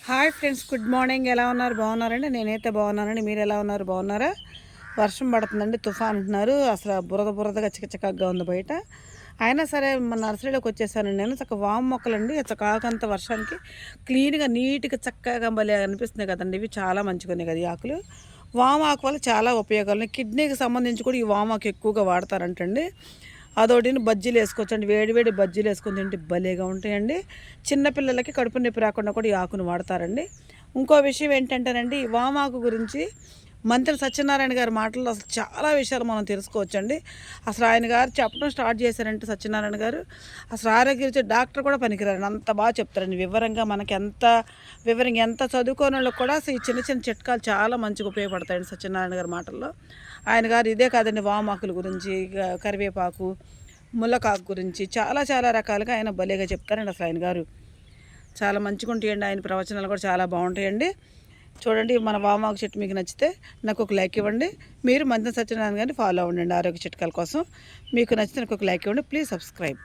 Hi friends, good morning. ఎలా ఉన్నారు? బాగున్నారండి? నేనైతే బాగున్నానండి. మీరు ఎలా ఉన్నారు? బాగున్నారా? వర్షం పడుతుందండి, తుఫాన్ అంటున్నారు. అసలు బురద బురదగా చికచికగా ఉంది బయట. అయినా సరే మన నర్సరీలోకి వచ్చేసానండి నేను. చక్కగా వాము మొక్కలండి, ఆకంత వర్షానికి క్లీన్గా నీట్గా చక్కగా భలే అనిపిస్తున్నాయి కదండి. ఇవి చాలా మంచిగా ఉన్నాయి కదా ఈ ఆకులు. వాము ఆకు వల్ల చాలా ఉపయోగాలు ఉన్నాయి. కిడ్నీకి సంబంధించి కూడా ఈ వాము ఆకు ఎక్కువగా వాడతారంటండి. అదొకటిని బజ్జీలు వేసుకోవచ్చండి. వేడి వేడి బజ్జీలు వేసుకొని తింటే భలేగా ఉంటాయండి. చిన్నపిల్లలకి కడుపు నొప్పి రాకుండా కూడా ఈ ఆకును వాడతారండి. ఇంకో విషయం ఏంటంటేనండి, ఈ వామాకు గురించి మంత్రి సత్యనారాయణ గారి మాటల్లో అసలు చాలా విషయాలు మనం తెలుసుకోవచ్చండి. అసలు ఆయన గారు చెప్పడం స్టార్ట్ చేశారంటే సత్యనారాయణ గారు, అసలు ఆరోగ్య రీత్యా డాక్టర్ కూడా పనికిరారండి, అంత బాగా చెప్తారండి వివరంగా. మనకి వివరంగా ఎంత చదువుకోని వాళ్ళకి కూడా అసలు ఈ చిన్న చిన్న చిట్కాలు చాలా మంచిగా ఉపయోగపడతాయండి సత్యనారాయణ గారి మాటల్లో. ఆయన గారు ఇదే కాదండి, వామాకుల గురించి, కరివేపాకు, ముల్లకాకు గురించి చాలా చాలా రకాలుగా ఆయన భలేగా చెప్తారండి. అసలు ఆయన గారు చాలా మంచిగా ఉంటాయండి. ఆయన ప్రవచనాలు కూడా చాలా బాగుంటాయండి. చూడండి, మన వామాకు చెట్టు మీకు నచ్చితే నాకు ఒక లైక్ ఇవ్వండి. మీరు మంత్రి సత్యనారాయణ గారిని ఫాలో అవ్వండి ఆరోగ్య చిట్కాల కోసం. మీకు నచ్చితే నాకు ఒక లైక్ ఇవ్వండి. Please subscribe.